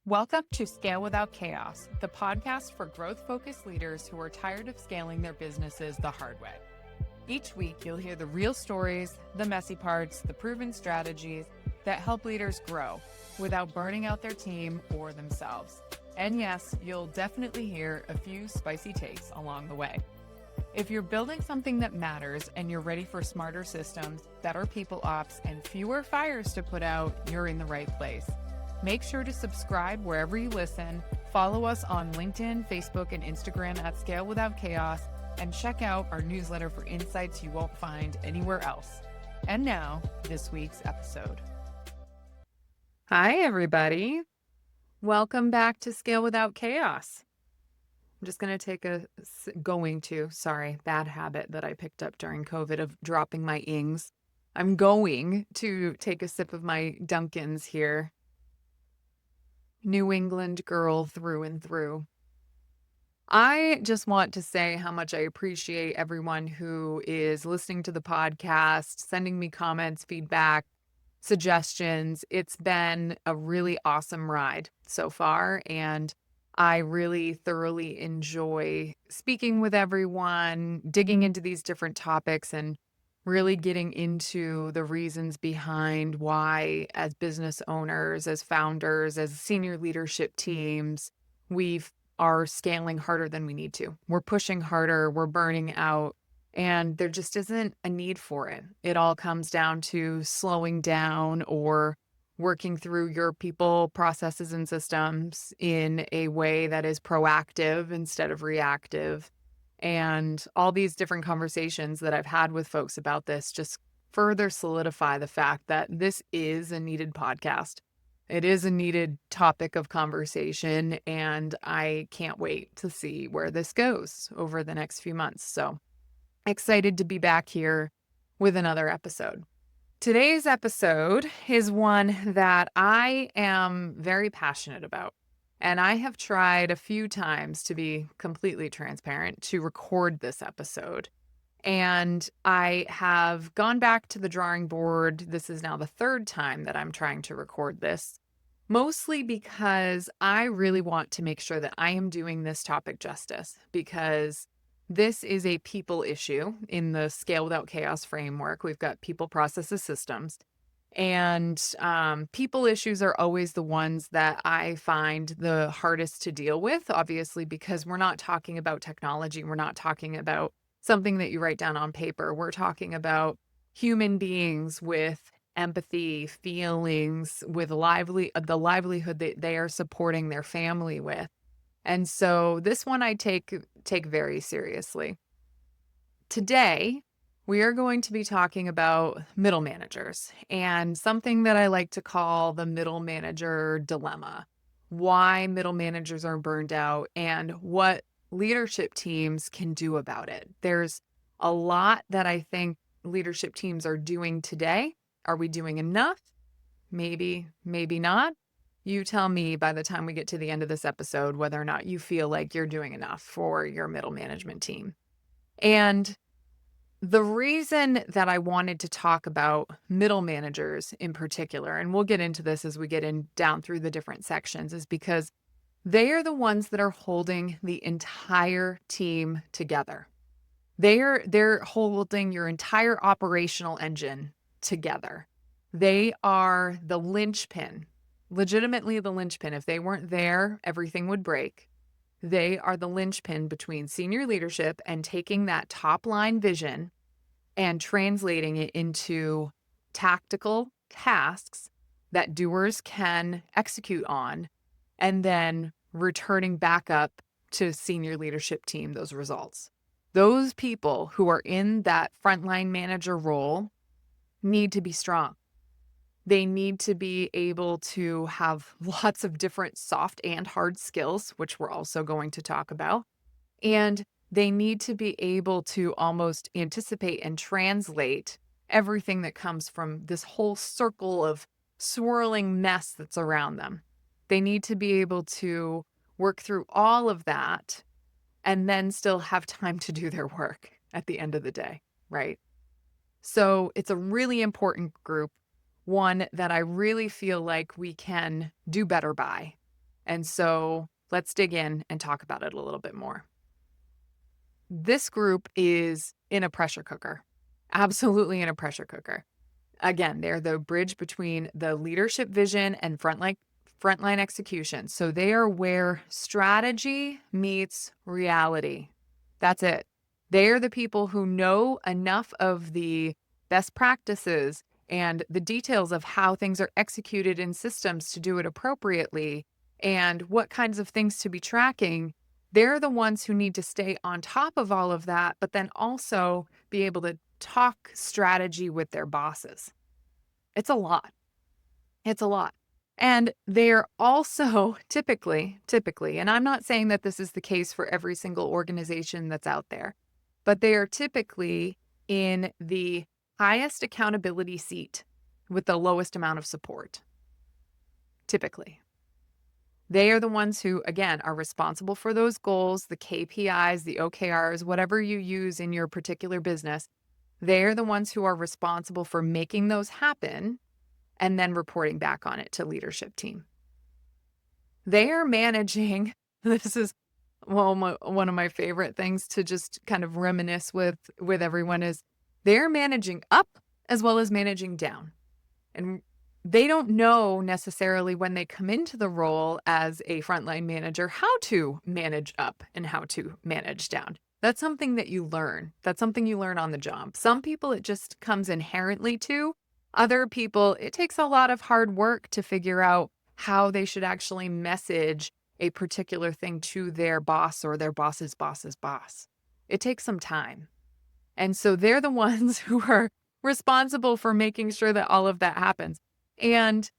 Welcome to Scale Without Chaos, the podcast for growth-focused leaders who are tired of scaling their businesses the hard way. Each week, you'll hear the real stories, the messy parts, the proven strategies that help leaders grow without burning out their team or themselves. And yes, you'll definitely hear a few spicy takes along the way. If you're building something that matters and you're ready for smarter systems, better people ops, and fewer fires to put out, you're in the right place. Make sure to subscribe wherever you listen, follow us on LinkedIn, Facebook, and Instagram at Scale Without Chaos, and check out our newsletter for insights you won't find anywhere else. And now, this week's episode. Hi, everybody. Welcome back to Scale Without Chaos. I'm just going to take bad habit that I picked up during COVID of dropping my ings. I'm going to take a sip of my Dunkin's here. New England girl through and through. I just want to say how much I appreciate everyone who is listening to the podcast, sending me comments, feedback, suggestions. It's been a really awesome ride so far, and I really thoroughly enjoy speaking with everyone, digging into these different topics, and really getting into the reasons behind why, as business owners, as founders, as senior leadership teams, we are scaling harder than we need to. We're pushing harder, we're burning out, and there just isn't a need for it. It all comes down to slowing down or working through your people, processes, and systems in a way that is proactive instead of reactive. And all these different conversations that I've had with folks about this just further solidify the fact that this is a needed podcast. It is a needed topic of conversation, and I can't wait to see where this goes over the next few months. So excited to be back here with another episode. Today's episode is one that I am very passionate about. And I have tried a few times, to be completely transparent, to record this episode. And I have gone back to the drawing board. This is now the third time that I'm trying to record this, mostly because I really want to make sure that I am doing this topic justice, because this is a people issue in the Scale Without Chaos framework. We've got people, processes, systems. And people issues are always the ones that I find the hardest to deal with, obviously, because we're not talking about technology. We're not talking about something that you write down on paper. We're talking about human beings with empathy, feelings, with the livelihood that they are supporting their family with. And so this one I take very seriously. Today, we are going to be talking about middle managers and something that I like to call the middle manager dilemma. Why middle managers are burned out and what leadership teams can do about it. There's a lot that I think leadership teams are doing today. Are we doing enough? Maybe, maybe not. You tell me by the time we get to the end of this episode whether or not you feel like you're doing enough for your middle management team. And the reason that I wanted to talk about middle managers in particular, and we'll get into this as we get down through the different sections, is because they are the ones that are holding the entire team together. They're holding your entire operational engine together. They are the linchpin, legitimately the linchpin. If they weren't there, everything would break. They are the linchpin between senior leadership and taking that top line vision and translating it into tactical tasks that doers can execute on, and then returning back up to senior leadership team those results. Those people who are in that frontline manager role need to be strong. They need to be able to have lots of different soft and hard skills, which we're also going to talk about. And they need to be able to almost anticipate and translate everything that comes from this whole circle of swirling mess that's around them. They need to be able to work through all of that and then still have time to do their work at the end of the day, right? So it's a really important group, one that I really feel like we can do better by. And so let's dig in and talk about it a little bit more. This group is in a pressure cooker, absolutely in a pressure cooker. Again, they're the bridge between the leadership vision and frontline execution. So they are where strategy meets reality. That's it. They are the people who know enough of the best practices and the details of how things are executed in systems to do it appropriately and what kinds of things to be tracking. They're the ones who need to stay on top of all of that, but then also be able to talk strategy with their bosses. It's a lot. It's a lot. And they're also typically, and I'm not saying that this is the case for every single organization that's out there, but they are typically in the highest accountability seat with the lowest amount of support. Typically. They are the ones who, again, are responsible for those goals, the KPIs, the OKRs, whatever you use in your particular business. They're the ones who are responsible for making those happen and then reporting back on it to leadership team. They are managing, this is one of my favorite things to just kind of reminisce with everyone is they're managing up as well as managing down. And they don't know necessarily when they come into the role as a frontline manager how to manage up and how to manage down. That's something that you learn. That's something you learn on the job. Some people it just comes inherently to. Other people, it takes a lot of hard work to figure out how they should actually message a particular thing to their boss or their boss's boss's boss. It takes some time. And so they're the ones who are responsible for making sure that all of that happens. And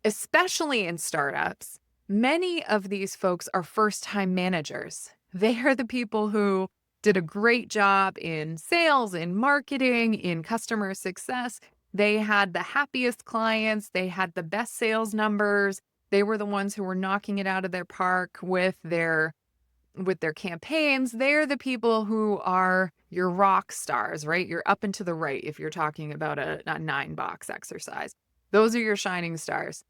especially in startups, many of these folks are first-time managers. They are the people who did a great job in sales, in marketing, in customer success. They had the happiest clients. They had the best sales numbers. They were the ones who were knocking it out of their park with their campaigns. They're the people who are your rock stars, right? You're up and to the right if you're talking about a 9-box exercise. Those are your shining stars.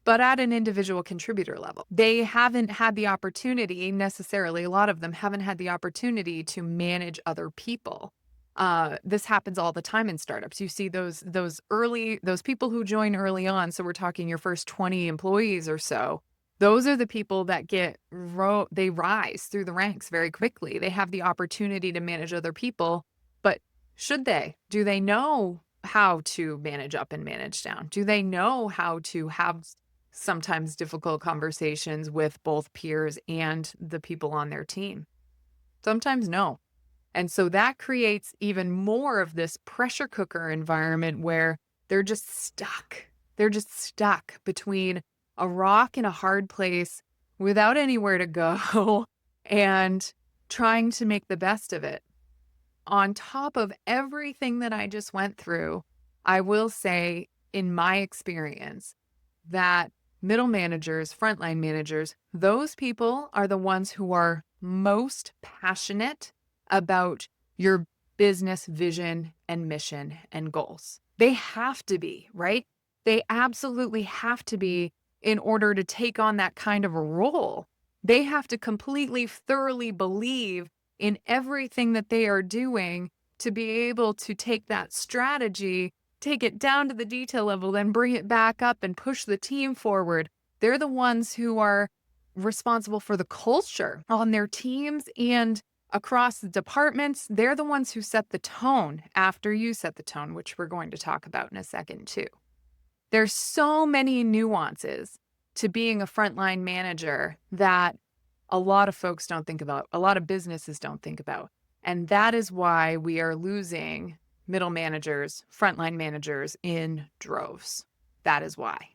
But at an individual contributor level, they haven't had the opportunity necessarily, a lot of them haven't had the opportunity to manage other people. This happens all the time in startups. You see those people who join early on. So we're talking your first 20 employees or so. Those are the people that they rise through the ranks very quickly. They have the opportunity to manage other people, but should they? Do they know how to manage up and manage down? Do they know how to have sometimes difficult conversations with both peers and the people on their team? Sometimes no. And so that creates even more of this pressure cooker environment where they're just stuck. They're just stuck between a rock and a hard place without anywhere to go and trying to make the best of it. On top of everything that I just went through, I will say in my experience that middle managers, frontline managers, those people are the ones who are most passionate about your business vision and mission and goals. They have to be, right? They absolutely have to be in order to take on that kind of a role. They have to completely, thoroughly believe in everything that they are doing to be able to take that strategy, take it down to the detail level, then bring it back up and push the team forward. They're the ones who are responsible for the culture on their teams and across the departments. They're the ones who set the tone after you set the tone, which we're going to talk about in a second too. There's so many nuances to being a frontline manager that a lot of folks don't think about, a lot of businesses don't think about. And that is why we are losing middle managers, frontline managers in droves. That is why.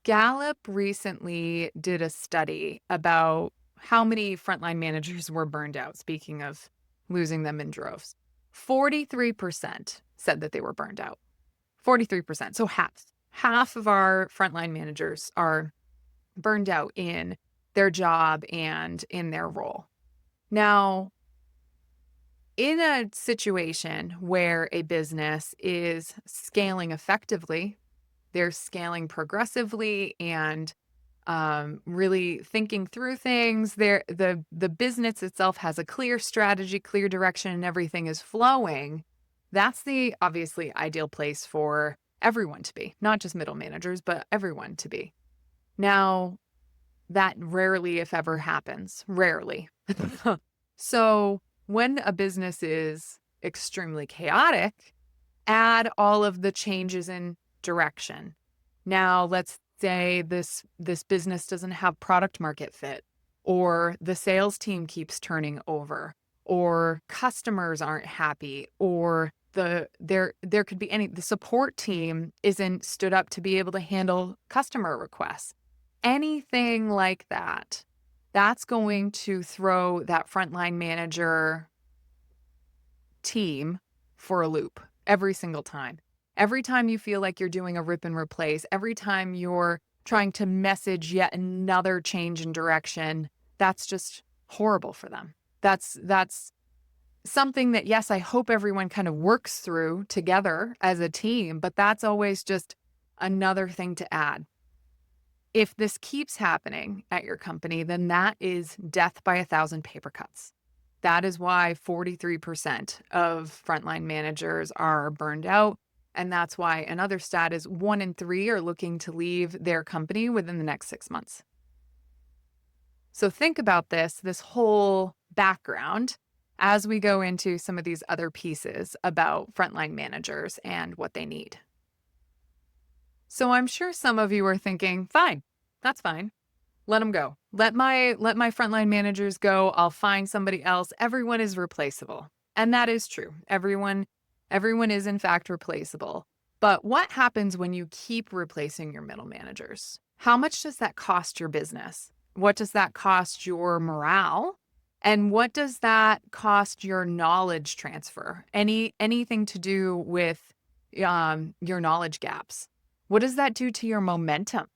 Gallup recently did a study about how many frontline managers were burned out, speaking of losing them in droves. 43% said that they were burned out. 43%. So half of our frontline managers are burned out in their job and in their role. Now, in a situation where a business is scaling effectively, they're scaling progressively and really thinking through things. The business itself has a clear strategy, clear direction, and everything is flowing. That's the obviously ideal place for everyone to be, not just middle managers, but everyone to be. Now, that rarely, if ever, happens. Rarely. So when a business is extremely chaotic, add all of the changes in direction. Now, let's say this business doesn't have product market fit, or the sales team keeps turning over, or customers aren't happy, or there could be the support team isn't stood up to be able to handle customer requests. Anything like that. That's going to throw that frontline manager team for a loop every single time. Every time you feel like you're doing a rip and replace, every time you're trying to message yet another change in direction, that's just horrible for them. That's something that, yes, I hope everyone kind of works through together as a team, but that's always just another thing to add. If this keeps happening at your company, then that is death by 1,000 paper cuts. That is why 43% of frontline managers are burned out. And that's why another stat is 1 in 3 are looking to leave their company within the next 6 months. So think about this whole background as we go into some of these other pieces about frontline managers and what they need. So I'm sure some of you are thinking, fine, that's fine. Let them go. Let my frontline managers go. I'll find somebody else. Everyone is replaceable. And that is true. Everyone is in fact replaceable. But what happens when you keep replacing your middle managers? How much does that cost your business? What does that cost your morale? And what does that cost your knowledge transfer? Anything to do with your knowledge gaps? What does that do to your momentum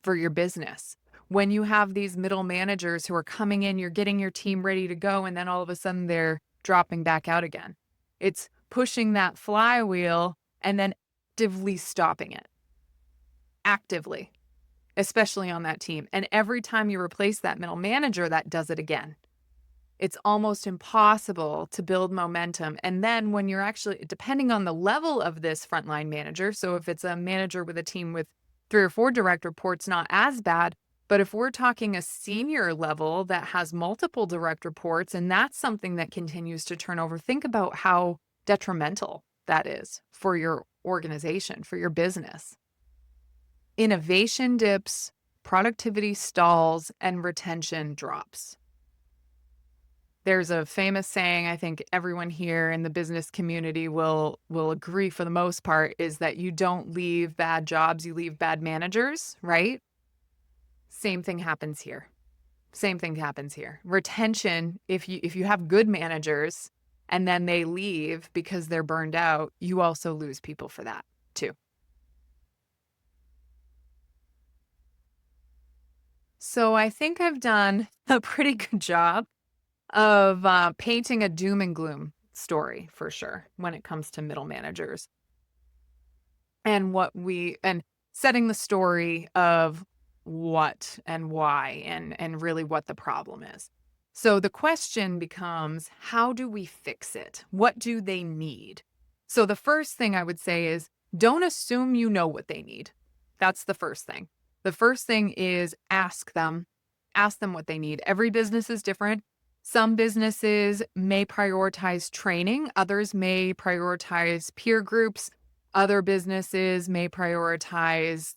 for your business? When you have these middle managers who are coming in, you're getting your team ready to go, and then all of a sudden they're dropping back out again. It's pushing that flywheel and then actively stopping it. Actively, especially on that team. And every time you replace that middle manager, that does it again. It's almost impossible to build momentum. And then when you're actually, depending on the level of this frontline manager, so if it's a manager with a team with 3 or 4 direct reports, not as bad. But if we're talking a senior level that has multiple direct reports, and that's something that continues to turn over, think about how detrimental that is for your organization, for your business. Innovation dips, productivity stalls, and retention drops. There's a famous saying, I think everyone here in the business community will agree for the most part, is that you don't leave bad jobs, you leave bad managers, right? Same thing happens here. Same thing happens here. Retention, if you have good managers and then they leave because they're burned out, you also lose people for that too. So I think I've done a pretty good job of painting a doom and gloom story for sure when it comes to middle managers and setting the story of what and why and really what the problem is. So the question becomes, how do we fix it? What do they need? So the first thing I would say is, don't assume you know what they need. That's the first thing. The first thing is ask them what they need. Every business is different. Some businesses may prioritize training. Others may prioritize peer groups. Other businesses may prioritize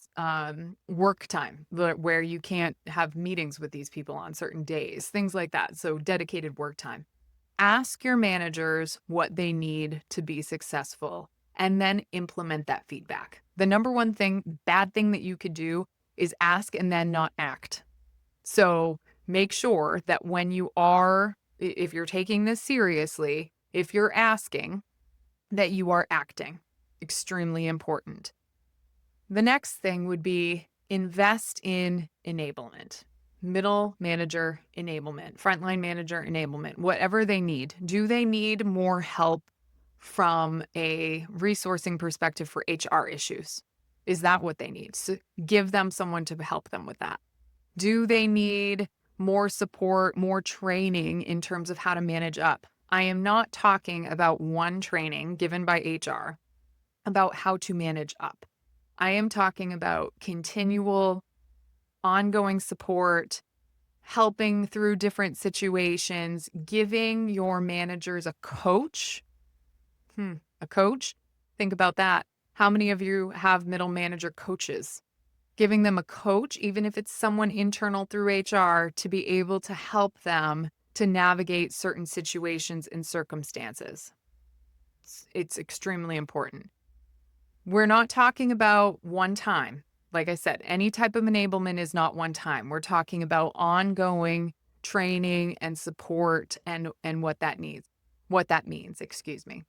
work time, where you can't have meetings with these people on certain days, things like that. So dedicated work time. Ask your managers what they need to be successful and then implement that feedback. The number one bad thing that you could do is ask and then not act. So make sure that if you're taking this seriously, if you're asking, that you are acting. Extremely important. The next thing would be invest in enablement. Middle manager enablement, frontline manager enablement, whatever they need. Do they need more help from a resourcing perspective for HR issues? Is that what they need? So give them someone to help them with that. Do they need more support, more training in terms of how to manage up? I am not talking about one training given by HR about how to manage up. I am talking about continual, ongoing support, helping through different situations, giving your managers a coach. A coach? Think about that. How many of you have middle manager coaches? Giving them a coach, even if it's someone internal through HR, to be able to help them to navigate certain situations and circumstances. It's extremely important. We're not talking about one time. Like I said, any type of enablement is not one time. We're talking about ongoing training and support and what that needs, what that means, excuse me.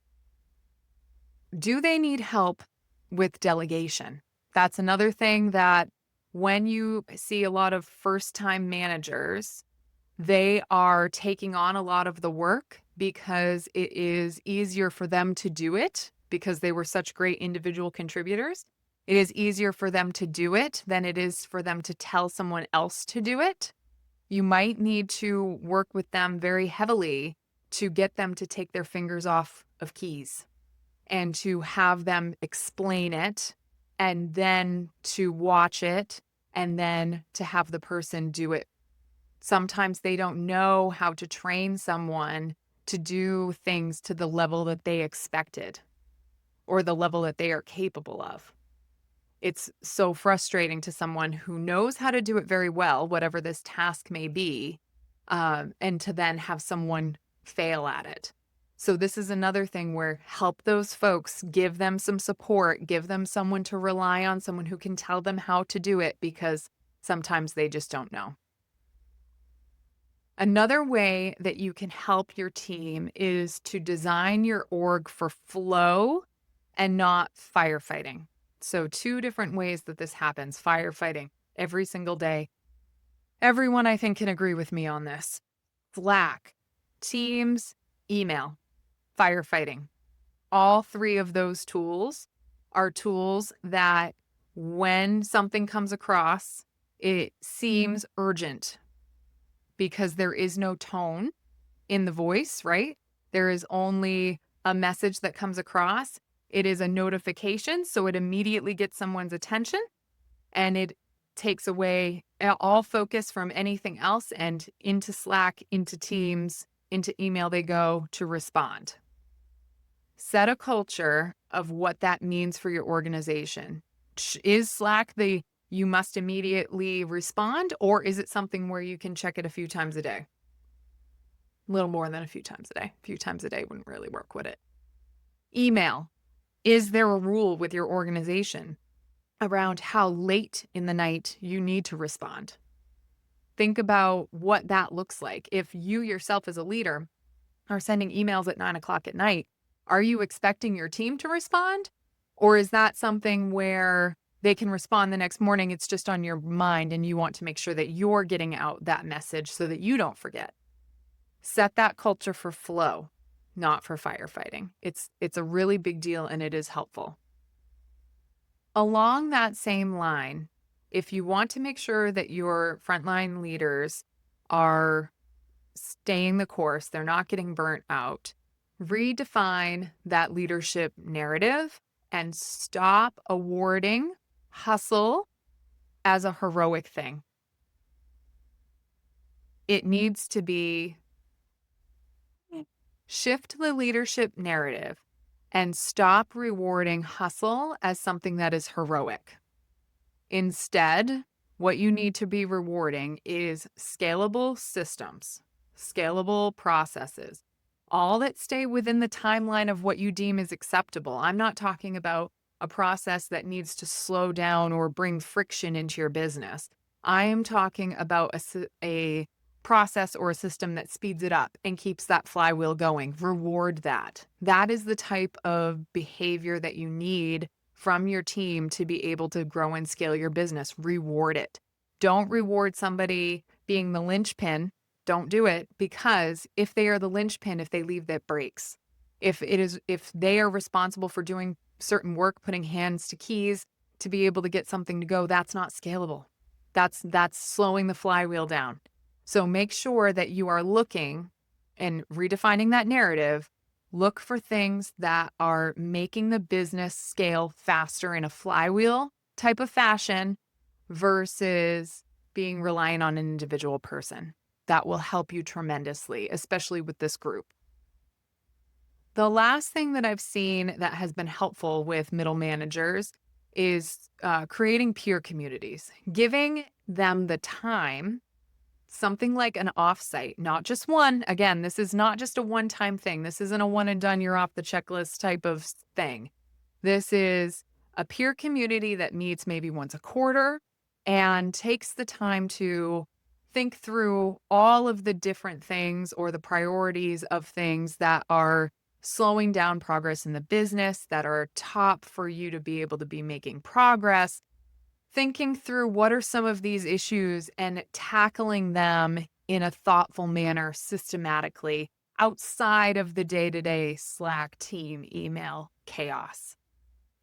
Do they need help with delegation? That's another thing that when you see a lot of first-time managers, they are taking on a lot of the work because it is easier for them to do it because they were such great individual contributors. It is easier for them to do it than it is for them to tell someone else to do it. You might need to work with them very heavily to get them to take their fingers off of keys and to have them explain it and then to watch it and then to have the person do it. Sometimes they don't know how to train someone to do things to the level that they expected or the level that they are capable of. It's so frustrating to someone who knows how to do it very well, whatever this task may be, and to then have someone fail at it. So this is another thing where help those folks, give them some support, give them someone to rely on, someone who can tell them how to do it because sometimes they just don't know. Another way that you can help your team is to design your org for flow and not firefighting. So 2 different ways that this happens, firefighting every single day. Everyone, I think, can agree with me on this. Slack, Teams, email, firefighting. All 3 of those tools are tools that when something comes across, it seems urgent because there is no tone in the voice, right? There is only a message that comes across. It is a notification, so it immediately gets someone's attention and it takes away all focus from anything else and into Slack, into Teams, into email they go to respond. Set a culture of what that means for your organization. Is Slack the you must immediately respond, or is it something where you can check it a few times a day? A little more than a few times a day. A few times a day wouldn't really work, would it? Email. Is there a rule with your organization around how late in the night you need to respond? Think about what that looks like. If you yourself as a leader are sending emails at 9:00 at night, are you expecting your team to respond? Or is that something where they can respond the next morning? It's just on your mind and you want to make sure that you're getting out that message so that you don't forget. Set that culture for flow, not for firefighting. It's a really big deal and it is helpful. Along that same line, if you want to make sure that your frontline leaders are staying the course, they're not getting burnt out, redefine that leadership narrative and stop awarding hustle as a heroic thing. It needs to be shift the leadership narrative and stop rewarding hustle as something that is heroic. Instead, what you need to be rewarding is scalable systems, scalable processes, all that stay within the timeline of what you deem is acceptable. I'm not talking about a process that needs to slow down or bring friction into your business. I am talking about a process or a system that speeds it up and keeps that flywheel going. Reward that. That is the type of behavior that you need from your team to be able to grow and scale your business. Reward it. Don't reward somebody being the linchpin. Don't do it, because if they are the linchpin, if they leave, that breaks. If they are responsible for doing certain work, putting hands to keys to be able to get something to go, that's not scalable. That's slowing the flywheel down. So make sure that you are looking and redefining that narrative. Look for things that are making the business scale faster in a flywheel type of fashion versus being reliant on an individual person. That will help you tremendously, especially with this group. The last thing that I've seen that has been helpful with middle managers is creating peer communities, giving them the time, something like an offsite, not just one. Again, this is not just a one-time thing. This isn't a one and done, you're off the checklist type of thing. This is a peer community that meets maybe once a quarter and takes the time to think through all of the different things or the priorities of things that are slowing down progress in the business, that are top for you to be able to be making progress, thinking through what are some of these issues and tackling them in a thoughtful manner systematically outside of the day-to-day Slack team email chaos.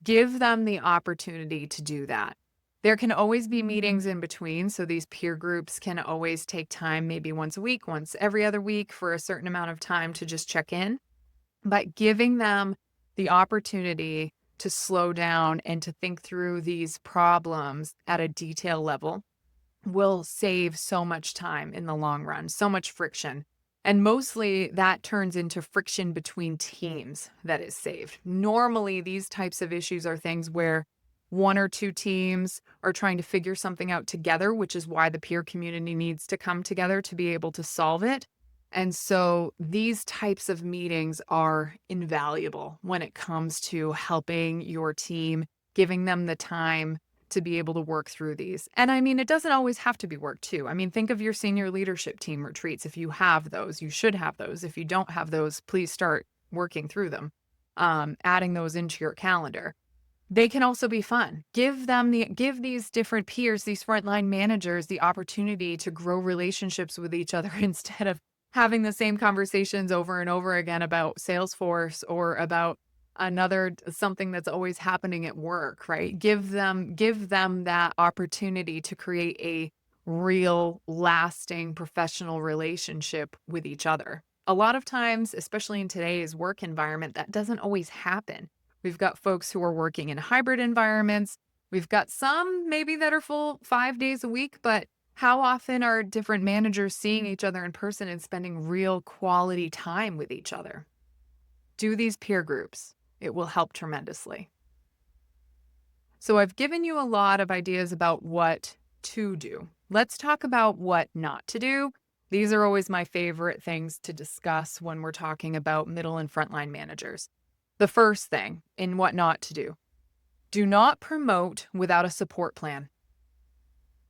Give them the opportunity to do that. There can always be meetings in between, so these peer groups can always take time, maybe once a week, once every other week for a certain amount of time to just check in. But giving them the opportunity to slow down and to think through these problems at a detail level will save so much time in the long run, so much friction. And mostly that turns into friction between teams that is saved. Normally, these types of issues are things where one or two teams are trying to figure something out together, which is why the peer community needs to come together to be able to solve it. And so these types of meetings are invaluable when it comes to helping your team, giving them the time to be able to work through these. And I mean, it doesn't always have to be work too. I mean, think of your senior leadership team retreats. If you have those, you should have those. If you don't have those, please start working through them, adding those into your calendar. They can also be fun. Give these different peers, these frontline managers, the opportunity to grow relationships with each other instead of having the same conversations over and over again about Salesforce or about another something that's always happening at work, right? Give them that opportunity to create a real lasting professional relationship with each other. A lot of times, especially in today's work environment, that doesn't always happen. We've got folks who are working in hybrid environments. We've got some maybe that are full 5 days a week, but how often are different managers seeing each other in person and spending real quality time with each other? Do these peer groups. It will help tremendously. So I've given you a lot of ideas about what to do. Let's talk about what not to do. These are always my favorite things to discuss when we're talking about middle and frontline managers. The first thing in what not to do not promote without a support plan.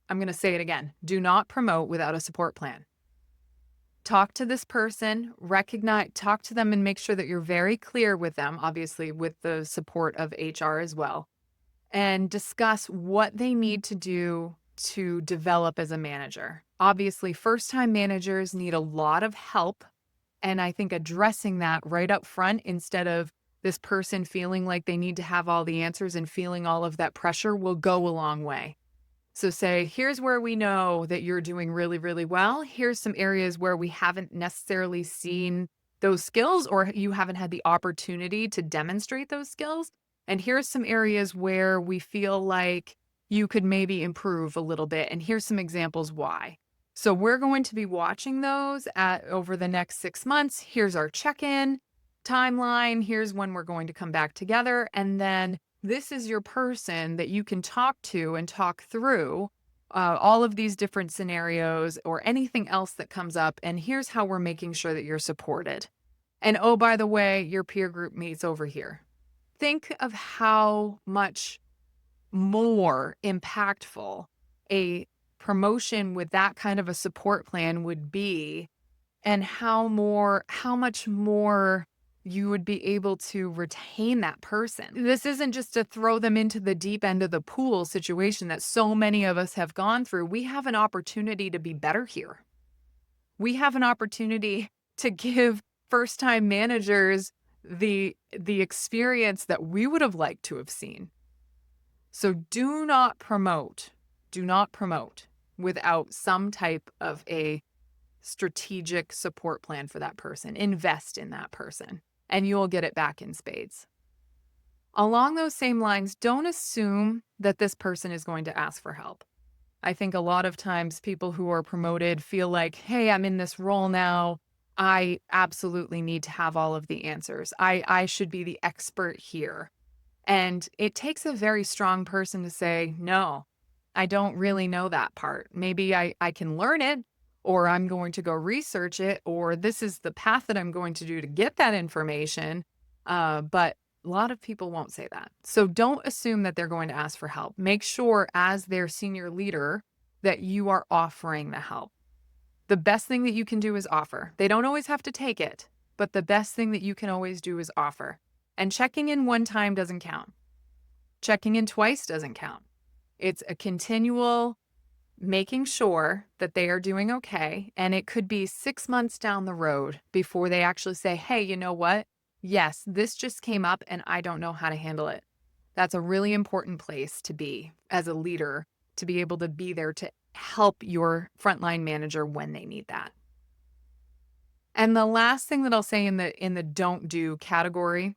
I'm going to say it again. Do not promote without a support plan. Talk to this person, talk to them and make sure that you're very clear with them, obviously with the support of HR as well, and discuss what they need to do to develop as a manager. Obviously, first-time managers need a lot of help, and I think addressing that right up front instead of this person feeling like they need to have all the answers and feeling all of that pressure will go a long way. So say, here's where we know that you're doing really, really well. Here's some areas where we haven't necessarily seen those skills or you haven't had the opportunity to demonstrate those skills. And here's some areas where we feel like you could maybe improve a little bit. And here's some examples why. So we're going to be watching those over the next 6 months. Here's our check-in timeline. Here's when we're going to come back together. And then this is your person that you can talk to and talk through all of these different scenarios or anything else that comes up. And here's how we're making sure that you're supported. And oh, by the way, your peer group meets over here. Think of how much more impactful a promotion with that kind of a support plan would be, and how much more you would be able to retain that person. This isn't just to throw them into the deep end of the pool situation that so many of us have gone through. We have an opportunity to be better here. We have an opportunity to give first-time managers the experience that we would have liked to have seen. So do not promote Do not promote without some type of a strategic support plan for that person. Invest in that person, and you'll get it back in spades. Along those same lines, don't assume that this person is going to ask for help. I think a lot of times people who are promoted feel like, hey, I'm in this role now. I absolutely need to have all of the answers. I should be the expert here. And it takes a very strong person to say, no, I don't really know that part. Maybe I can learn it, or I'm going to go research it, or this is the path that I'm going to do to get that information. But a lot of people won't say that. So don't assume that they're going to ask for help. Make sure as their senior leader that you are offering the help. The best thing that you can do is offer. They don't always have to take it, but the best thing that you can always do is offer. And checking in one time doesn't count. Checking in twice doesn't count. It's a continual making sure that they are doing okay. And it could be 6 months down the road before they actually say, hey, you know what? Yes, this just came up and I don't know how to handle it. That's a really important place to be as a leader, to be able to be there to help your frontline manager when they need that. And the last thing that I'll say in the don't do category,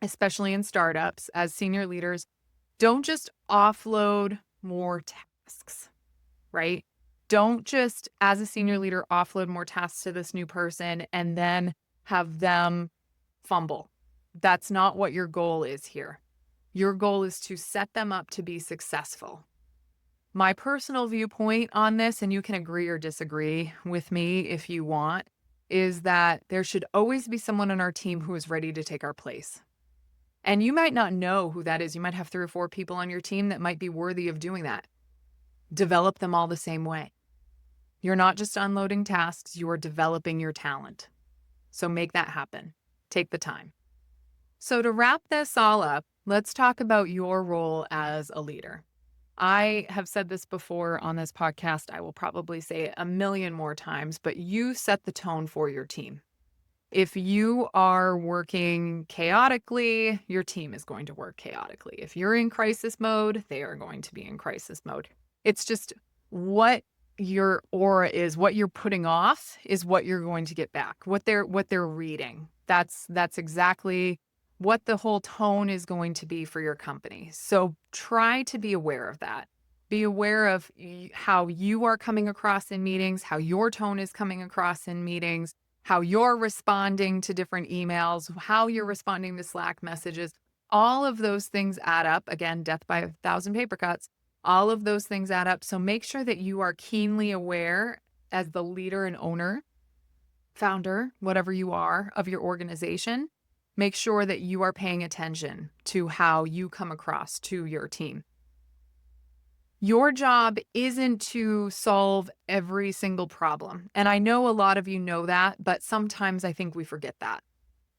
especially in startups as senior leaders, don't just offload more tasks, right? Don't just, as a senior leader, offload more tasks to this new person and then have them fumble. That's not what your goal is here. Your goal is to set them up to be successful. My personal viewpoint on this, and you can agree or disagree with me if you want, is that there should always be someone on our team who is ready to take our place. And you might not know who that is. You might have 3 or 4 people on your team that might be worthy of doing that. Develop them all the same way. You're not just unloading tasks, you are developing your talent. So make that happen. Take the time. So to wrap this all up, let's talk about your role as a leader. I have said this before on this podcast. I will probably say it a million more times, but you set the tone for your team. If you are working chaotically, your team is going to work chaotically. If you're in crisis mode, they are going to be in crisis mode. It's just what your aura is, what you're putting off is what you're going to get back. What they're reading. That's exactly what the whole tone is going to be for your company. So try to be aware of that. Be aware of how you are coming across in meetings, how your tone is coming across in meetings, how you're responding to different emails, how you're responding to Slack messages. All of those things add up. Again, death by 1,000 paper cuts. All of those things add up. So make sure that you are keenly aware as the leader and owner, founder, whatever you are, of your organization. Make sure that you are paying attention to how you come across to your team. Your job isn't to solve every single problem. And I know a lot of you know that, but sometimes I think we forget that.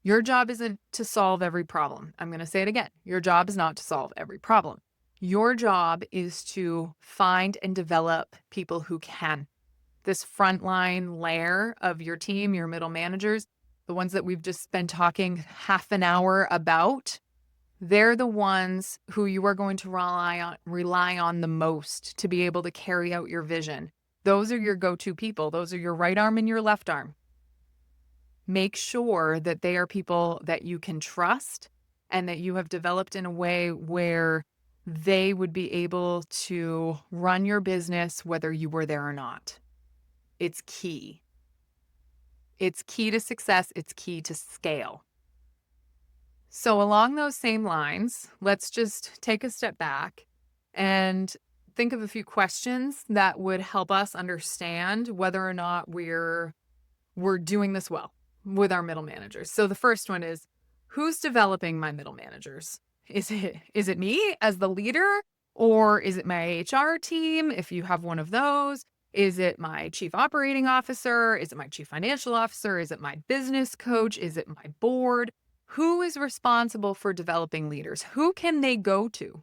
Your job isn't to solve every problem. I'm going to say it again. Your job is not to solve every problem. Your job is to find and develop people who can. This frontline layer of your team, your middle managers, the ones that we've just been talking half an hour about, they're the ones who you are going to rely on the most to be able to carry out your vision. Those are your go-to people. Those are your right arm and your left arm. Make sure that they are people that you can trust and that you have developed in a way where they would be able to run your business whether you were there or not. It's key. It's key to success. It's key to scale. So along those same lines, let's just take a step back and think of a few questions that would help us understand whether or not we're doing this well with our middle managers. So the first one is, who's developing my middle managers? Is it me as the leader, or is it my HR team if you have one of those? Is it my chief operating officer? Is it my chief financial officer? Is it my business coach? Is it my board? Who is responsible for developing leaders? Who can they go to?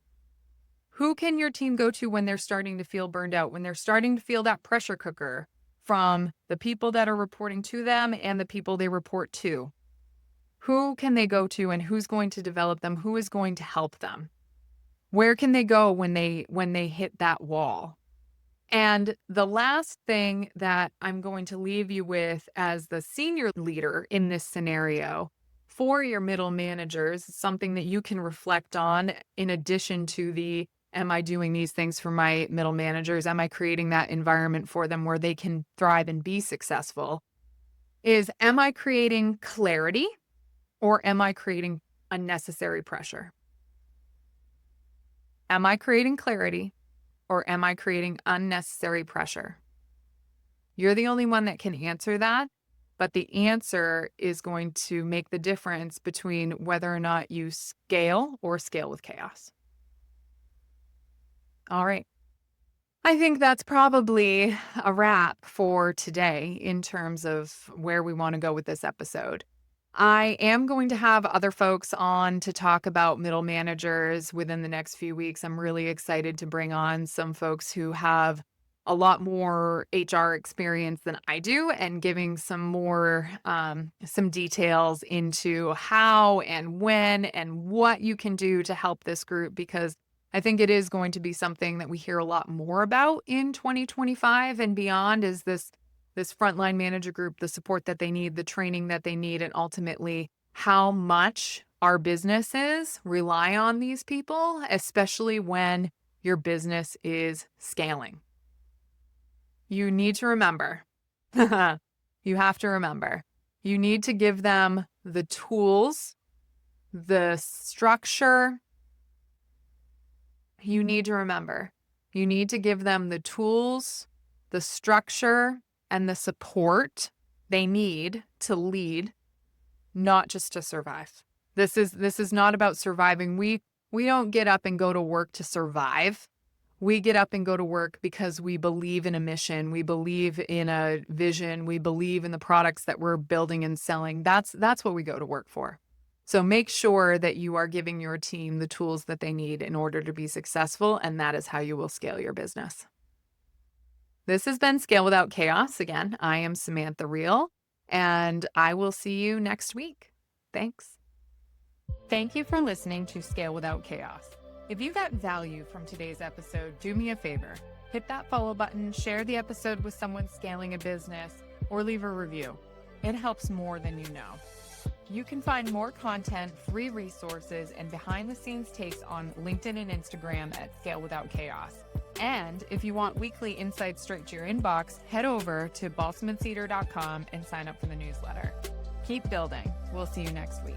Who can your team go to when they're starting to feel burned out, when they're starting to feel that pressure cooker from the people that are reporting to them and the people they report to? Who can they go to and who's going to develop them? Who is going to help them? Where can they go when they hit that wall? And the last thing that I'm going to leave you with as the senior leader in this scenario for your middle managers, something that you can reflect on in addition to the, am I doing these things for my middle managers? Am I creating that environment for them where they can thrive and be successful? Is, am I creating clarity or am I creating unnecessary pressure? Am I creating clarity or am I creating unnecessary pressure? You're the only one that can answer that, but the answer is going to make the difference between whether or not you scale or scale with chaos. All right. I think that's probably a wrap for today in terms of where we want to go with this episode. I am going to have other folks on to talk about middle managers within the next few weeks. I'm really excited to bring on some folks who have a lot more HR experience than I do and giving some more, some details into how and when and what you can do to help this group, because I think it is going to be something that we hear a lot more about in 2025 and beyond, is this frontline manager group, the support that they need, the training that they need, and ultimately how much our businesses rely on these people, especially when your business is scaling. You need to remember, you have to remember, you need to give them the tools, the structure. You need to remember, you need to give them the tools, the structure, and the support they need to lead, not just to survive. This is not about surviving. We don't get up and go to work to survive. We get up and go to work because we believe in a mission. We believe in a vision. We believe in the products that we're building and selling. That's what we go to work for. So make sure that you are giving your team the tools that they need in order to be successful, and that is how you will scale your business. This has been Scale Without Chaos. Again, I am Samantha Riel, and I will see you next week. Thanks. Thank you for listening to Scale Without Chaos. If you got value from today's episode, do me a favor. Hit that follow button, share the episode with someone scaling a business, or leave a review. It helps more than you know. You can find more content, free resources, and behind-the-scenes takes on LinkedIn and Instagram at Scale Without Chaos. And if you want weekly insights straight to your inbox, head over to balsamandcedar.com and sign up for the newsletter. Keep building. We'll see you next week.